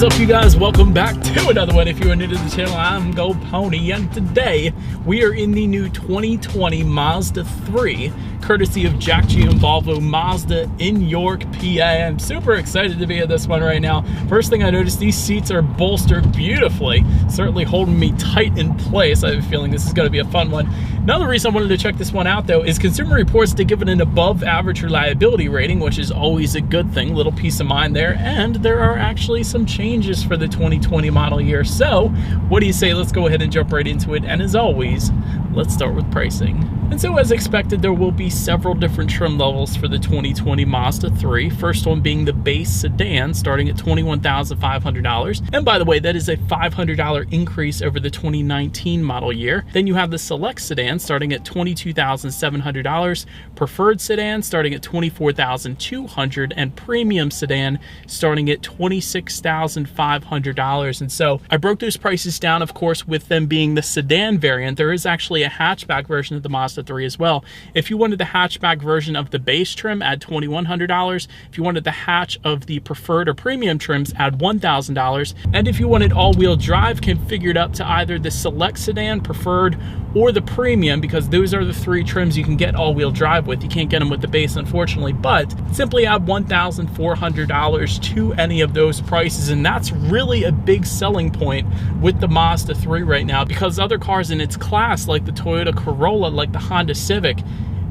up, you guys? Welcome back to another one. If you are new to the channel, I'm Gold Pony, and today we are in the new 2020 Mazda 3, courtesy of Jack G and Volvo Mazda in York, PA. I'm super excited to be at this one right now. First thing I noticed, these seats are bolstered beautifully, certainly holding me tight in place. I have a feeling this is going to be a fun one. Another reason I wanted to check this one out, though, is Consumer Reports to give it an above average reliability rating, which is always a good thing, little peace of mind there, and there are actually some changes for the 2020 model year. So what do you say? Let's go ahead and jump right into it, and as always, let's start with pricing. And so as expected, there will be several different trim levels for the 2020 Mazda 3. First one being the base sedan, starting at $21,500. And by the way, that is a $500 increase over the 2019 model year. Then you have the select sedan starting at $22,700, preferred sedan starting at $24,200, and premium sedan starting at $26,500. And so I broke those prices down, of course, with them being the sedan variant. There is actually a hatchback version of the Mazda 3 as well. If you wanted the hatchback version of the base trim, add $2,100. If you wanted the hatch of the preferred or premium trims, add $1,000. And if you wanted all-wheel drive configured up to either the select sedan, preferred, or the premium, because those are the three trims you can get all-wheel drive with. You can't get them with the base, unfortunately, but simply add $1,400 to any of those prices. And that's really a big selling point with the Mazda 3 right now, because other cars in its class, like the Toyota Corolla, like the Honda Civic,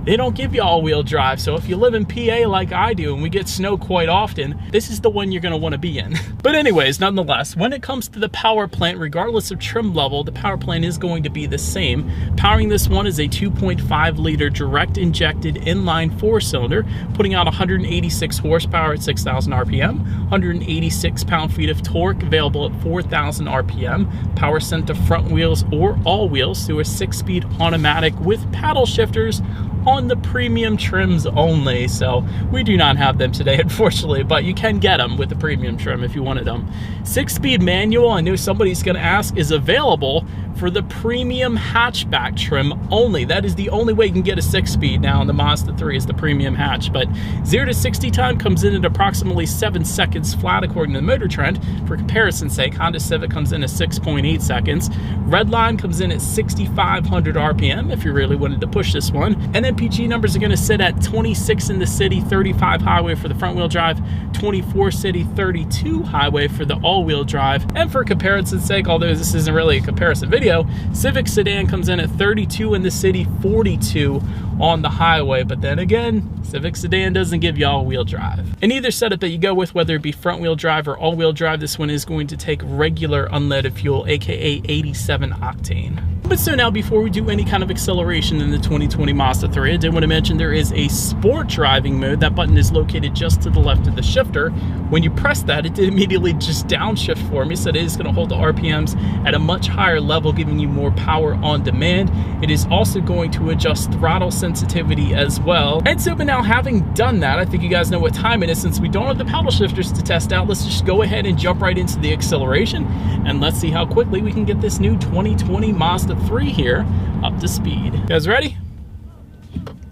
they don't give you all-wheel drive. So if you live in PA like I do, and we get snow quite often, this is the one you're gonna wanna be in. But anyways, nonetheless, when it comes to the power plant, regardless of trim level, the power plant is going to be the same. Powering this one is a 2.5 liter direct injected inline four-cylinder, putting out 186 horsepower at 6,000 RPM, 186 pound-feet of torque, available at 4,000 RPM, power sent to front wheels or all wheels through a 6-speed automatic with paddle shifters on the premium trims only. So we do not have them today, unfortunately, but you can get them with the premium trim if you wanted them. 6-speed manual, I know somebody's gonna ask, is available for the premium hatchback trim only. That is the only way you can get a 6-speed now in the Mazda 3 is the premium hatch. But 0 to 60 time comes in at approximately 7 seconds flat, according to the Motor Trend. For comparison's sake, Honda Civic comes in at 6.8 seconds. Redline comes in at 6,500 RPM if you really wanted to push this one. And then PG numbers are gonna sit at 26 in the city, 35 highway for the front wheel drive, 24 city, 32 highway for the all-wheel drive. And for comparison's sake, although this isn't really a comparison video, Civic sedan comes in at 32 in the city, 42 on the highway. But then again, Civic sedan doesn't give you all-wheel drive. In either setup that you go with, whether it be front-wheel drive or all-wheel drive, this one is going to take regular unleaded fuel, aka 87 octane. But so now, before we do any kind of acceleration in the 2020 Mazda 3, I did want to mention there is a sport driving mode. That button is located just to the left of the shifter. When you press that, it did immediately just downshift for me, so it is going to hold the RPMs at a much higher level, giving you more power on demand. It is also going to adjust throttle sensitivity as well. And so, but now having done that, I think you guys know what time it is. Since we don't have the paddle shifters to test out, let's just go ahead and jump right into the acceleration, and let's see how quickly we can get this new 2020 Mazda 3 here up to speed. You guys ready?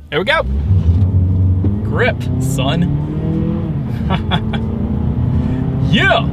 There we go. Grip, son. Yeah.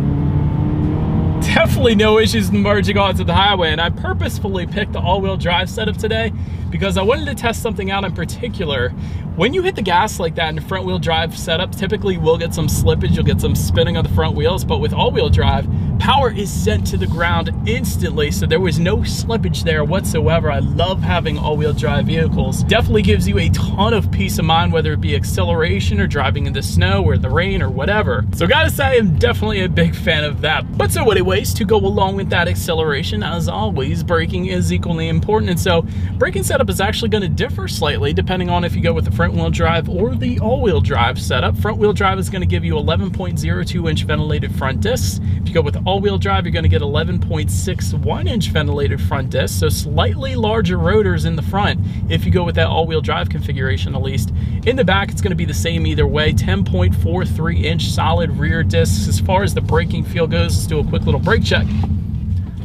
Definitely no issues in merging onto the highway, and I purposefully picked the all-wheel drive setup today because I wanted to test something out in particular. When you hit the gas like that in the front wheel drive setup, typically you will get some slippage, you'll get some spinning on the front wheels, but with all-wheel drive, power is sent to the ground instantly, so there was no slippage there whatsoever. I love having all-wheel drive vehicles. Definitely gives you a ton of peace of mind, whether it be acceleration or driving in the snow or the rain or whatever. So gotta say, I'm definitely a big fan of that. But so anyways, to go along with that acceleration, as always, braking is equally important. And so braking setup is actually gonna differ slightly depending on if you go with the front wheel drive or the all-wheel drive setup. Front wheel drive is gonna give you 11.02 inch ventilated front discs. If you go with all-wheel drive, you're going to get 11.61 inch ventilated front discs, so slightly larger rotors in the front if you go with that all-wheel drive configuration at least. In the back, it's going to be the same either way, 10.43 inch solid rear discs. As far as the braking feel goes, let's do a quick little brake check.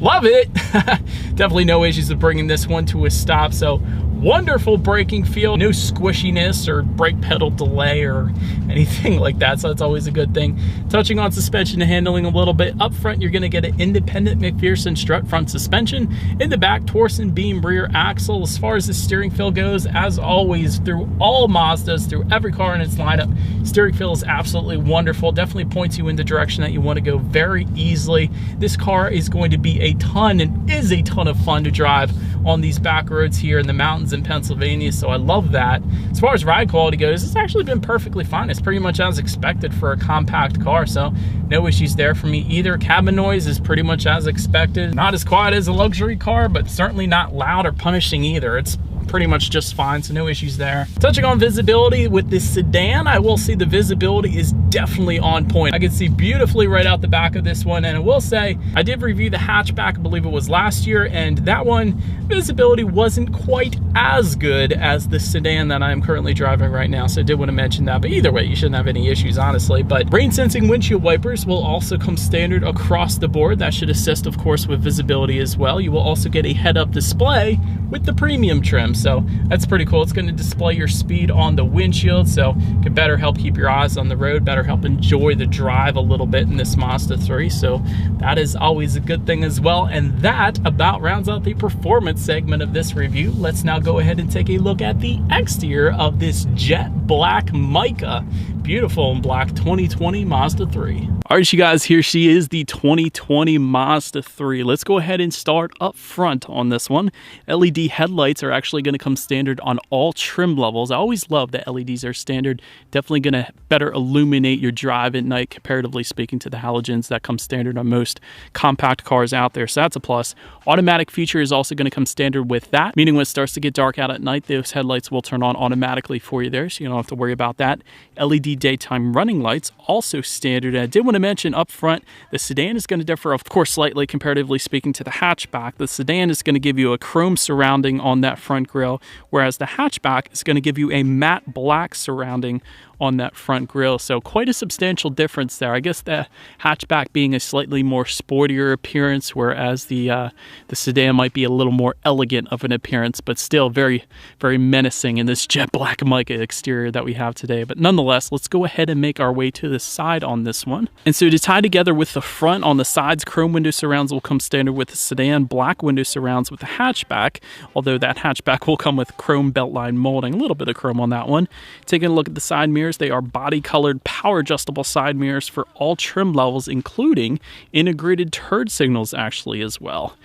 love it. Definitely no issues with bringing this one to a stop. So wonderful braking feel, no squishiness or brake pedal delay or anything like that, so that's always a good thing. Touching on suspension and handling a little bit, up front you're going to get an independent McPherson strut front suspension. In the back, torsion beam rear axle. As far as the steering feel goes, as always through all Mazdas, through every car in its lineup, steering feel is absolutely wonderful. Definitely points you in the direction that you want to go very easily. This car is going to be a ton and is a ton of fun to drive on these back roads here in the mountains in Pennsylvania, so I love that. As far as ride quality goes, it's actually been perfectly fine. It's pretty much as expected for a compact car, so no issues there for me either. Cabin noise is pretty much as expected. Not as quiet as a luxury car, but certainly not loud or punishing either. It's pretty much just fine, so no issues there. Touching on visibility with this sedan, I will say the visibility is definitely on point. I can see beautifully right out the back of this one, and I will say I did review the hatchback, I believe it was last year, and that one visibility wasn't quite as good as the sedan that I'm currently driving right now, so I did want to mention that. But either way, you shouldn't have any issues, honestly. But rain sensing windshield wipers will also come standard across the board. That should assist, of course, with visibility as well. You will also get a head-up display with the premium trim, so that's pretty cool. It's going to display your speed on the windshield, so it can better help keep your eyes on the road, better help enjoy the drive a little bit in this Mazda 3, so that is always a good thing as well. And that about rounds out the performance segment of this review. Let's now go ahead and take a look at the exterior of this jet black mica. Beautiful in black 2020 Mazda 3. All right, you guys, here she is, the 2020 Mazda 3. Let's go ahead and start up front on this one. LED headlights are actually going to come standard on all trim levels. I always love that LEDs are standard. Definitely going to better illuminate your drive at night, comparatively speaking to the halogens that come standard on most compact cars out there. So that's a plus. Automatic feature is also going to come standard with that, meaning when it starts to get dark out at night, those headlights will turn on automatically for you there, so you don't have to worry about that. LED daytime running lights also standard. And I did want to mention up front, the sedan is going to differ, of course, slightly comparatively speaking to the hatchback. The sedan is going to give you a chrome surrounding on that front grille, whereas the hatchback is going to give you a matte black surrounding on that front grille. So quite a substantial difference there. I guess the hatchback being a slightly more sportier appearance, whereas the sedan might be a little more elegant of an appearance, but still very, very menacing in this jet black mica exterior that we have today. But nonetheless, let's go ahead and make our way to the side on this one. And so to tie together with the front, on the sides, chrome window surrounds will come standard with the sedan, black window surrounds with the hatchback, although that hatchback will come with chrome beltline molding, a little bit of chrome on that one. Taking a look at the side mirrors, they are body colored power adjustable side mirrors for all trim levels, including integrated turn signals actually as well.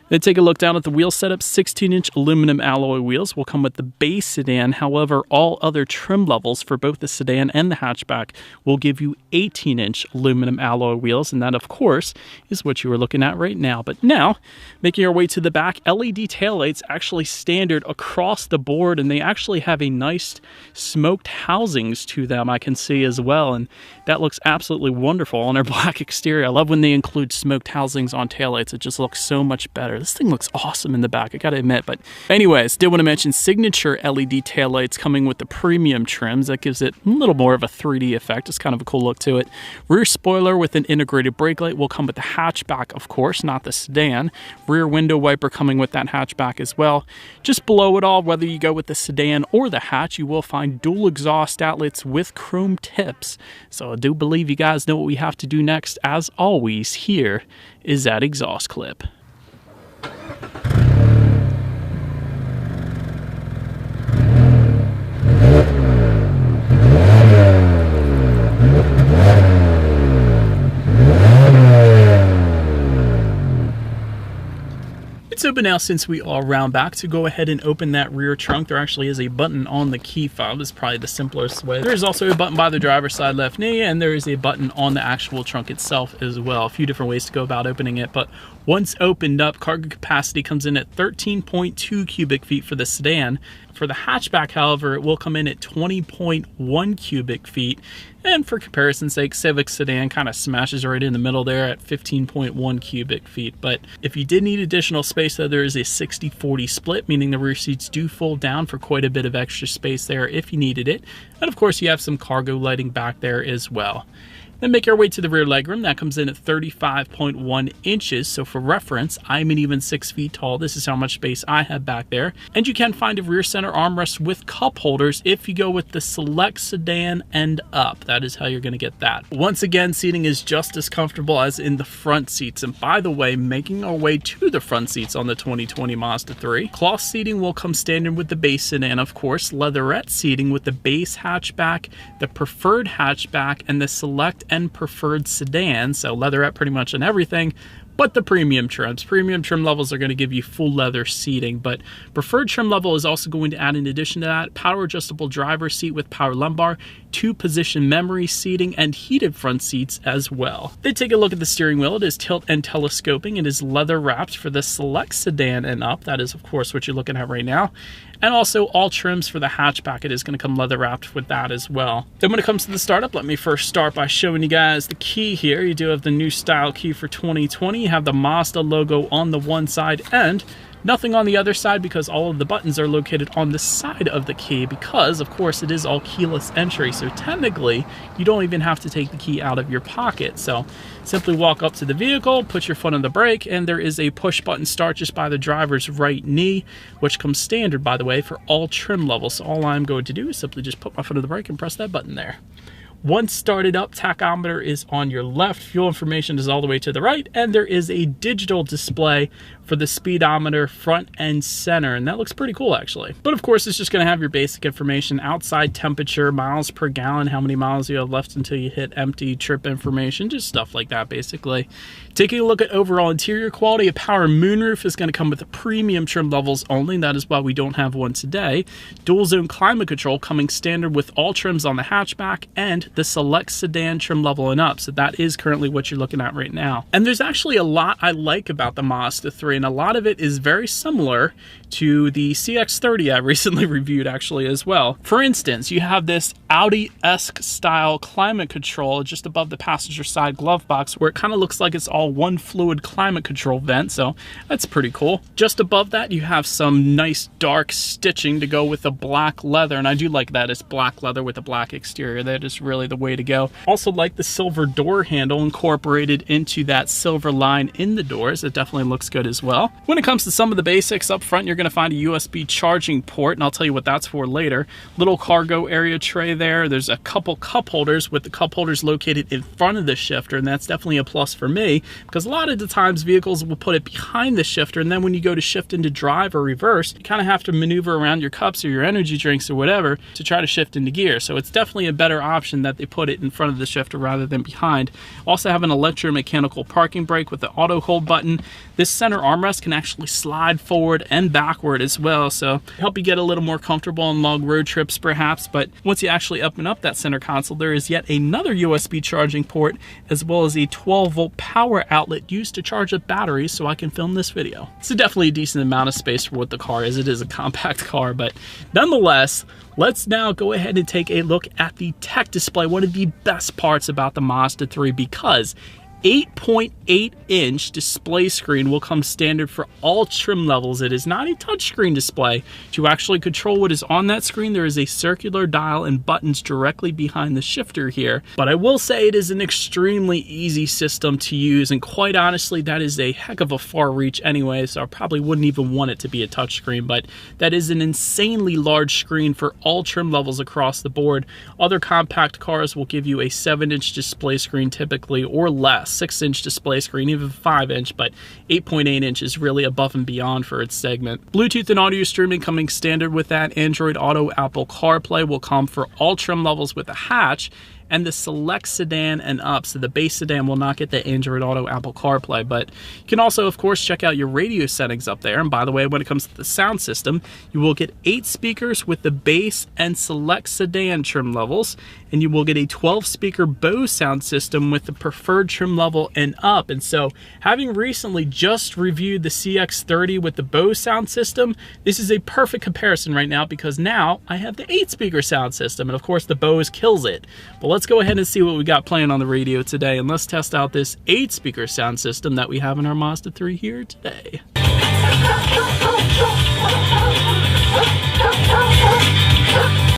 Then take a look down at the wheel setup. 16-inch aluminum alloy wheels will come with the base sedan. However, all other trim levels for both the sedan and the hatchback will give you 18-inch aluminum alloy wheels, and that, of course, is what you are looking at right now. But now, making our way to the back, LED taillights actually standard across the board, and they actually have a nice smoked housings to them, I can see as well, and that looks absolutely wonderful on their black exterior. I love when they include smoked housings on taillights. It just looks so much better. This thing looks awesome in the back, I gotta admit. But anyways, did want to mention signature LED taillights coming with the premium trims. That gives it a little more of a 3D effect. It's kind of a cool look to it. Rear spoiler with an integrated brake light will come with the hatchback, of course, not the sedan. Rear window wiper coming with that hatchback as well. Just below it all, whether you go with the sedan or the hatch, you will find dual exhaust outlets with chrome tips. So I do believe you guys know what we have to do next. As always, here is that exhaust clip. It's open now since we are round back. To go ahead and open that rear trunk, there actually is a button on the key fob. This is probably the simplest way. There's also a button by the driver's side left knee, and there is a button on the actual trunk itself as well. A few different ways to go about opening it, but once opened up, cargo capacity comes in at 13.2 cubic feet for the sedan. For the hatchback, however, it will come in at 20.1 cubic feet. And for comparison's sake, Civic sedan kind of smashes right in the middle there at 15.1 cubic feet. But if you did need additional space, though, there is a 60-40 split, meaning the rear seats do fold down for quite a bit of extra space there if you needed it. And of course, you have some cargo lighting back there as well. Then make our way to the rear legroom. That comes in at 35.1 inches. So for reference, I'm an even 6 feet tall. This is how much space I have back there. And you can find a rear center armrest with cup holders if you go with the Select sedan and up. That is how you're going to get that. Once again, seating is just as comfortable as in the front seats. And by the way, making our way to the front seats on the 2020 Mazda 3, cloth seating will come standard with the base sedan, of course. Leatherette seating with the base hatchback, the preferred hatchback, and the Select and preferred sedan. So leatherette pretty much on everything but the premium trims. Premium trim levels are going to give you full leather seating, but preferred trim level is also going to add, in addition to that, power adjustable driver seat with power lumbar, 2-position memory seating, and heated front seats as well. Then take a look at the steering wheel. It is tilt and telescoping. It is leather wrapped for the Select sedan and up. That is, of course, what you're looking at right now. And also all trims for the hatchback. It is going to come leather wrapped with that as well. Then when it comes to the startup, let me first start by showing you guys the key here. You do have the new style key for 2020. You have the Mazda logo on the one side and nothing on the other side because all of the buttons are located on the side of the key because, of course, it is all keyless entry. So technically, you don't even have to take the key out of your pocket. So simply walk up to the vehicle, put your foot on the brake, and there is a push button start just by the driver's right knee, which comes standard, by the way, for all trim levels. So all I'm going to do is simply just put my foot on the brake and press that button there. Once started up, tachometer is on your left, fuel information is all the way to the right, and there is a digital display for the speedometer front and center, and that looks pretty cool actually. But of course, it's just going to have your basic information: outside temperature, miles per gallon, how many miles you have left until you hit empty, trip information, just stuff like that basically. Taking a look at overall interior quality, a power moonroof is going to come with the premium trim levels only. That is why we don't have one today. Dual zone climate control coming standard with all trims on the hatchback and the Select sedan trim level and up. So that is currently what you're looking at right now. And there's actually a lot I like about the Mazda 3, and a lot of it is very similar to the CX-30 I recently reviewed actually as well. For instance, you have this Audi-esque style climate control just above the passenger side glove box where it kind of looks like it's all one fluid climate control vent, so that's pretty cool. Just above that, you have some nice dark stitching to go with the black leather, and I do like that. It's black leather with a black exterior. That is really the way to go. Also like the silver door handle incorporated into that silver line in the doors. It definitely looks good as well. When it comes to some of the basics, up front you're going to find a USB charging port, and I'll tell you what that's for later. Little cargo area tray there. There's a couple cup holders with the cup holders located in front of the shifter, and that's definitely a plus for me because a lot of the times vehicles will put it behind the shifter, and then when you go to shift into drive or reverse, you kind of have to maneuver around your cups or your energy drinks or whatever to try to shift into gear. So it's definitely a better option that they put it in front of the shifter rather than behind. Also have an electromechanical parking brake with the auto hold button. This center armrest can actually slide forward and backward as well, so help you get a little more comfortable on long road trips perhaps. But once you actually open up that center console, there is yet another USB charging port as well as a 12-volt power outlet used to charge up batteries so I can film this video. It's definitely a decent amount of space for what the car is. It is a compact car, but nonetheless, let's now go ahead and take a look at the tech display. One of the best parts about the Mazda 3, because 8.8-inch display screen will come standard for all trim levels. It is not a touchscreen display. To actually control what is on that screen, there is a circular dial and buttons directly behind the shifter here. But I will say it is an extremely easy system to use, and quite honestly, that is a heck of a far reach anyway, so I probably wouldn't even want it to be a touchscreen, but that is an insanely large screen for all trim levels across the board. Other compact cars will give you a 7-inch display screen typically, or less. 6-inch display screen, even 5-inch, but 8.8-inch is really above and beyond for its segment. Bluetooth and audio streaming coming standard with that. Android Auto, Apple CarPlay will come for all trim levels with a hatch, and the Select sedan and up. So the base sedan will not get the Android Auto, Apple CarPlay, but you can also, of course, check out your radio settings up there. And by the way, when it comes to the sound system, you will get 8 speakers with the base and Select sedan trim levels, and you will get a 12-speaker Bose sound system with the preferred trim level and up. And so, having recently just reviewed the CX-30 with the Bose sound system, this is a perfect comparison right now because now I have the 8-speaker sound system, and of course the Bose kills it. But let's go ahead and see what we got playing on the radio today, and let's test out this 8-speaker sound system that we have in our Mazda 3 here today.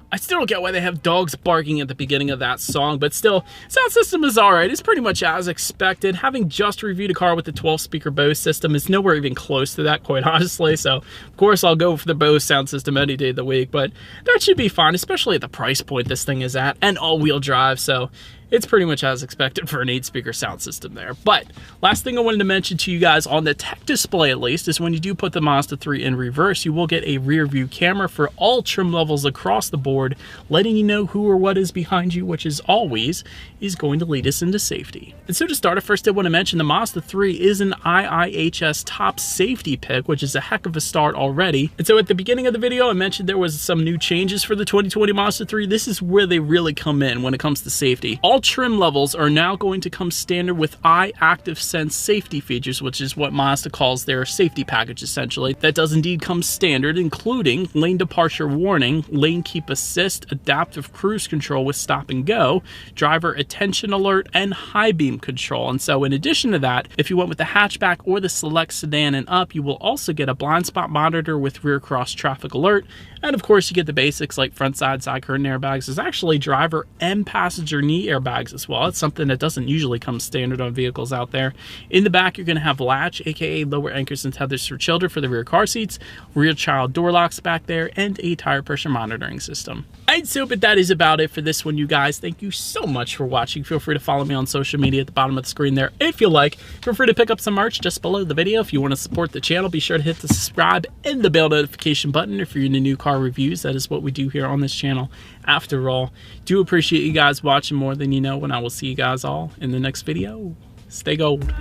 I still still don't get why they have dogs barking at the beginning of that song, but still, sound system is alright. It's pretty much as expected. Having just reviewed a car with the 12-speaker Bose system is nowhere even close to that, quite honestly, so of course I'll go for the Bose sound system any day of the week, but that should be fine, especially at the price point this thing is at, and all-wheel drive, so it's pretty much as expected for an 8-speaker sound system there. But last thing I wanted to mention to you guys on the tech display, at least, is when you do put the Mazda 3 in reverse, you will get a rear view camera for all trim levels across the board, letting you know who or what is behind you, which is always is going to lead us into safety. And so to start, I first did want to mention the Mazda 3 is an IIHS top safety pick, which is a heck of a start already. And so at the beginning of the video, I mentioned there was some new changes for the 2020 Mazda 3. This is where they really come in when it comes to safety. All trim levels are now going to come standard with iActive Sense safety features, which is what Mazda calls their safety package essentially. That does indeed come standard, including lane departure warning, lane keep assist, adaptive cruise control with stop and go, driver attention alert, and high beam control. And so in addition to that, if you went with the hatchback or the select sedan and up, you will also get a blind spot monitor with rear cross traffic alert. And of course you get the basics like front side curtain airbags. There's actually driver and passenger knee airbags as well. It's something that doesn't usually come standard on vehicles out there. In the back, you're going to have latch, aka lower anchors and tethers for children for the rear car seats, rear child door locks back there, and a tire pressure monitoring system. Alright, so but that is about it for this one, you guys. Thank you so much for watching. Feel free to follow me on social media at the bottom of the screen there if you like. Feel free to pick up some merch just below the video. If you want to support the channel, be sure to hit the subscribe and the bell notification button if you're into new car reviews. That is what we do here on this channel. After all, do appreciate you guys watching more than you know, and I will see you guys all in the next video. Stay gold.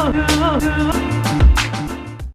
Oh,